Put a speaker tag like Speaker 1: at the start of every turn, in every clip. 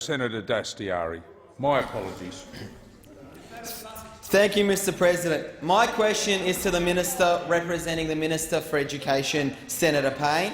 Speaker 1: Senator Dastyari. My apologies.
Speaker 2: Thank you, Mr. President. My question is to the Minister representing the Minister for Education, Senator Payne.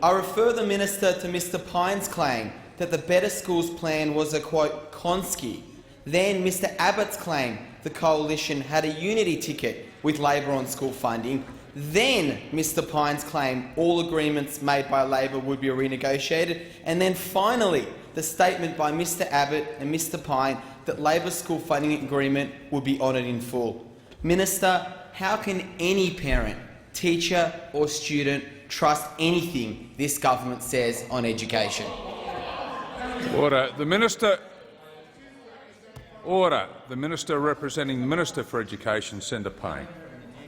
Speaker 2: I refer the Minister to Mr. Payne's claim that the Better Schools plan was a, quote, Gonski. Then Mr. Abbott's claim the coalition had a unity ticket with Labor on school funding. Then Mr. Payne's claim all agreements made by Labor would be renegotiated. And then finally the statement by Mr. Abbott and Mr. Payne that Labor's school funding agreement would be honoured in full. Minister, how can any parent, teacher or student trust anything this government says on education?
Speaker 1: Order. The Minister. Order. The Minister representing the Minister for Education, Senator Payne.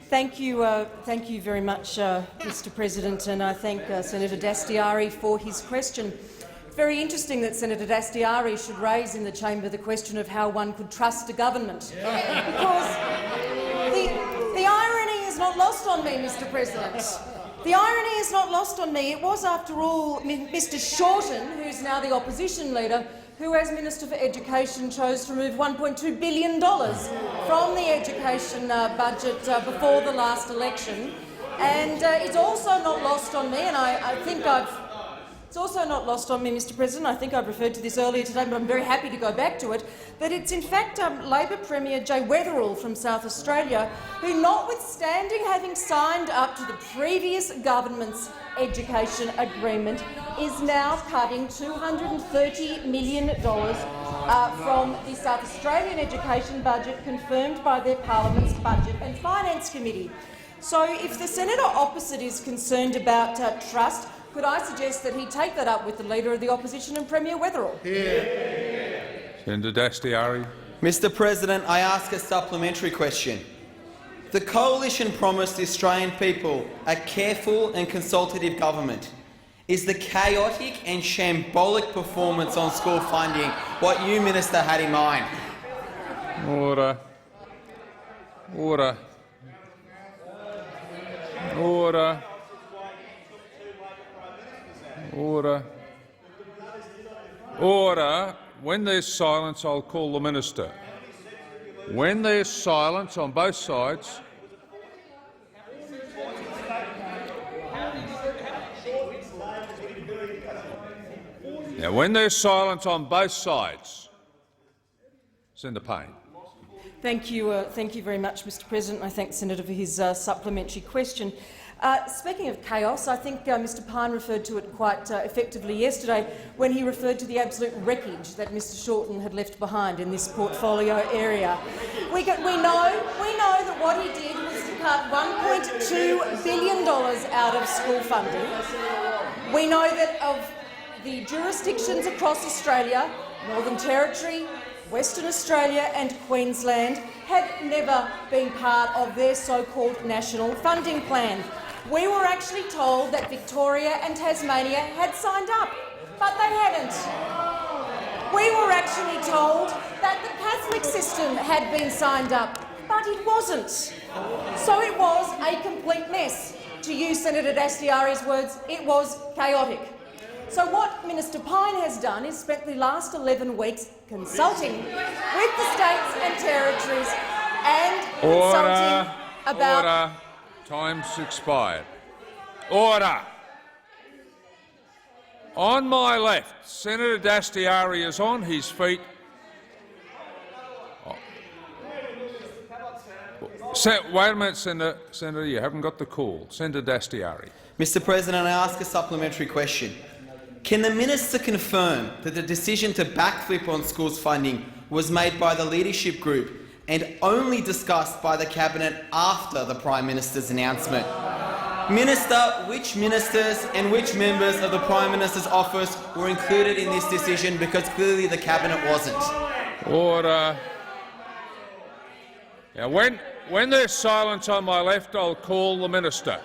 Speaker 3: Thank you very much, Mr. President, and I thank Senator Dastyari for his question. Very interesting that Senator Dastyari should raise in the chamber the question of how one could trust a government, because the irony is not lost on me, Mr. President. The irony is not lost on me. It was, after all, Mr. Shorten, who is now the opposition leader, who, as Minister for Education, chose to remove $1.2 billion from the education budget before the last election. And it's also not lost on me, and it's also not lost on me, Mr. President, I think I've referred to this earlier today, but I'm very happy to go back to it, that it's in fact Labor Premier Jay Weatherill from South Australia who, notwithstanding having signed up to the previous government's education agreement, is now cutting $230 million from the South Australian education budget confirmed by their Parliament's Budget and Finance Committee. So if the senator opposite is concerned about trust, could I suggest that he take that up with the Leader of the Opposition and Premier Weatherill?
Speaker 1: Senator Dastyari.
Speaker 2: Mr. President, I ask a supplementary question. The Coalition promised the Australian people a careful and consultative government. Is the chaotic and shambolic performance on school funding what you, Minister, had in mind?
Speaker 1: Order. Order. Order. Order. Order. When there's silence, I'll call the Minister. When there's silence on both sides, now, when there's silence on both sides, Senator Payne.
Speaker 3: Thank you very much, Mr. President. I thank the senator for his supplementary question. Speaking of chaos, I think Mr. Payne referred to it quite effectively yesterday when he referred to the absolute wreckage that Mr. Shorten had left behind in this portfolio area. We know that what he did was to cut $1.2 billion out of school funding. We know that of the jurisdictions across Australia, Northern Territory, Western Australia and Queensland had never been part of their so-called national funding plan. We were actually told that Victoria and Tasmania had signed up, but they hadn't. We were actually told that the Catholic system had been signed up, but it wasn't. So it was a complete mess. To use Senator Dastyari's words, it was chaotic. So what Minister Payne has done is spent the last 11 weeks consulting with the states and territories and consulting about—
Speaker 1: Order. Time's expired. Order. On my left, Senator Dastyari is on his feet. Wait a minute, Senator, you haven't got the call. Senator Dastyari.
Speaker 2: Mr. President, I ask a supplementary question. Can the Minister confirm that the decision to backflip on schools funding was made by the leadership group and only discussed by the Cabinet after the Prime Minister's announcement? Minister, which ministers and which members of the Prime Minister's office were included in this decision, because clearly the Cabinet wasn't?
Speaker 1: Order. Now, when there's silence on my left, I'll call the Minister.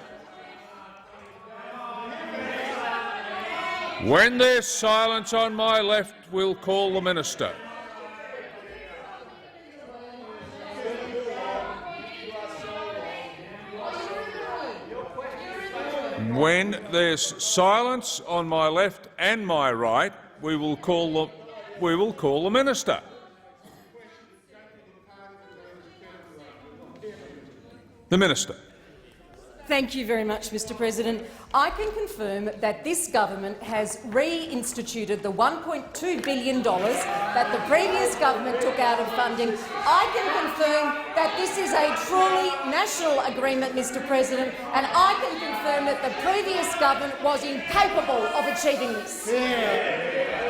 Speaker 1: When there's silence on my left, we'll call the Minister. When there's silence on my left and my right, we will call the— we will call the minister. The Minister.
Speaker 3: Thank you very much, Mr President. I can confirm that this government has reinstituted the $1.2 billion that the previous government took out of funding. I can confirm that this is a truly national agreement, Mr President, and I can confirm that the previous government was incapable of achieving this.